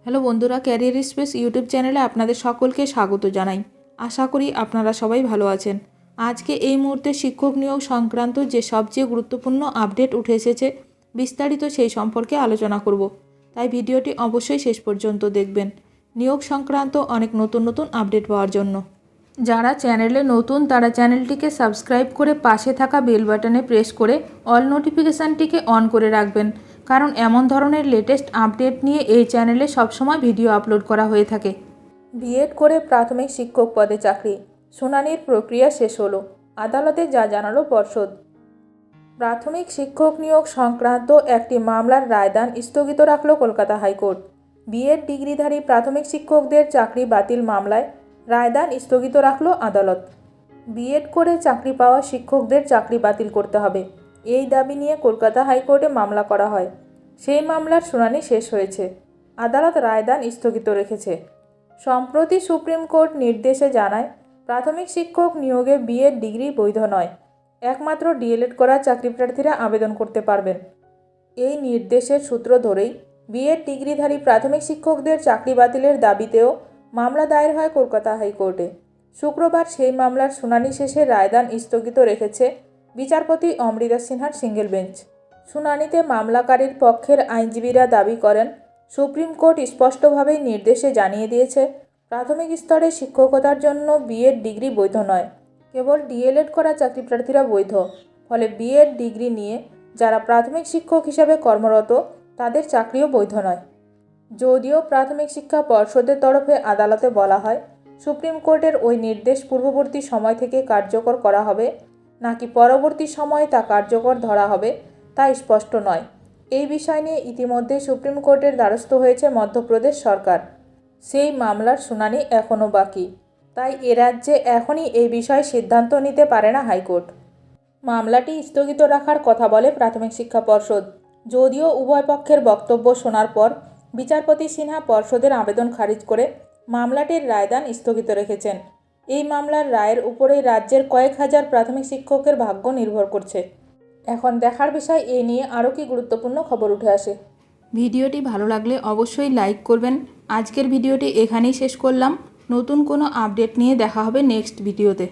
Hello বন্ধুরা, career space YouTube চ্যানেলে আপনাদের সকলকে স্বাগত জানাই। আশা করি আপনারা সবাই ভালো আছেন। আজকে এই মুহূর্তে শিক্ষক নিয়োগ সংক্রান্ত যে সবচেয়ে গুরুত্বপূর্ণ আপডেট উঠে এসেছে, বিস্তারিত সেই সম্পর্কে আলোচনা করব। তাই ভিডিওটি অবশ্যই শেষ পর্যন্ত দেখবেন নিয়োগ সংক্রান্ত অনেক নতুন নতুন আপডেট পাওয়ার জন্য। যারা চ্যানেলে নতুন তারা চ্যানেলটিকে সাবস্ক্রাইব করে পাশে থাকা বেল বাটনে প্রেস করে অল নোটিফিকেশানটিকে অন করে রাখবেন, কারণ এমন ধরনের লেটেস্ট আপডেট নিয়ে এই চ্যানেলে সবসময় ভিডিও আপলোড করা হয়ে থাকে। বিএড করে প্রাথমিক শিক্ষক পদে চাকরি, শুনানির প্রক্রিয়া শেষ হলো, আদালতে যা জানালো পর্ষদ। প্রাথমিক শিক্ষক নিয়োগ সংক্রান্ত একটি মামলার রায়দান স্থগিত রাখল কলকাতা হাইকোর্ট। বিএড ডিগ্রিধারী প্রাথমিক শিক্ষকদের চাকরি বাতিল মামলায় রায়দান স্থগিত রাখল আদালত। বিএড করে চাকরি পাওয়া শিক্ষকদের চাকরি বাতিল করতে হবে, এই দাবি নিয়ে কলকাতা হাইকোর্টে মামলা করা হয়। সেই মামলার শুনানি শেষ হয়েছে, আদালত রায়দান স্থগিত রেখেছে। সম্প্রতি সুপ্রিম কোর্ট নির্দেশে জানায়, প্রাথমিক শিক্ষক নিয়োগে বিএড ডিগ্রি বৈধ নয়, একমাত্র ডিএলএড করা চাকরি প্রার্থীরা আবেদন করতে পারবেন। এই নির্দেশের সূত্র ধরেই বিএড ডিগ্রিধারী প্রাথমিক শিক্ষকদের চাকরি বাতিলের দাবিতেও মামলা দায়ের হয় কলকাতা হাইকোর্টে। শুক্রবার সেই মামলার শুনানি শেষে রায়দান স্থগিত রেখেছে বিচারপতি অমৃতা সিনহার সিঙ্গেল বেঞ্চ। শুনানিতে মামলাকারীর পক্ষের আইনজীবীরা দাবি করেন, সুপ্রিম কোর্ট স্পষ্টভাবেই নির্দেশে জানিয়ে দিয়েছে, প্রাথমিক স্তরে শিক্ষকতার জন্য বিএড ডিগ্রি বৈধ নয়, কেবল ডিএলএড করা চাকরি প্রার্থীরা বৈধ। ফলে বিএড ডিগ্রি নিয়ে যারা প্রাথমিক শিক্ষক হিসাবে কর্মরত তাদের চাকরিও বৈধ নয়। যদিও প্রাথমিক শিক্ষা পর্ষদের তরফে আদালতে বলা হয়, সুপ্রিম কোর্টের ওই নির্দেশ পূর্ববর্তী সময় থেকে কার্যকর করা হবে নাকি পরবর্তী সময়ে তা কার্যকর ধরা হবে তা স্পষ্ট নয়। এই বিষয় নিয়ে ইতিমধ্যে সুপ্রিম কোর্টের দ্বারস্থ হয়েছে মধ্যপ্রদেশ সরকার। সেই মামলার শুনানি এখনও বাকি, তাই এ রাজ্যে এখনই এই বিষয়ে সিদ্ধান্ত নিতে পারে না হাইকোর্ট। মামলাটি স্থগিত রাখার কথা বলে প্রাথমিক শিক্ষা পর্ষদ। যদিও উভয় পক্ষের বক্তব্য শোনার পর বিচারপতি সিনহা পর্ষদের আবেদন খারিজ করে মামলাটির রায়দান স্থগিত রেখেছেন। এই মামলার রায়ের উপরেই রাজ্যের কয়েক হাজার প্রাথমিক শিক্ষকের ভাগ্য নির্ভর করছে। এখন দেখার বিষয় এ নিয়ে আরও কি গুরুত্বপূর্ণ খবর উঠে আসে। ভিডিওটি ভালো লাগলে অবশ্যই লাইক করবেন। আজকের ভিডিওটি এখানেই শেষ করলাম। নতুন কোনো আপডেট নিয়ে দেখা হবে নেক্সট ভিডিওতে।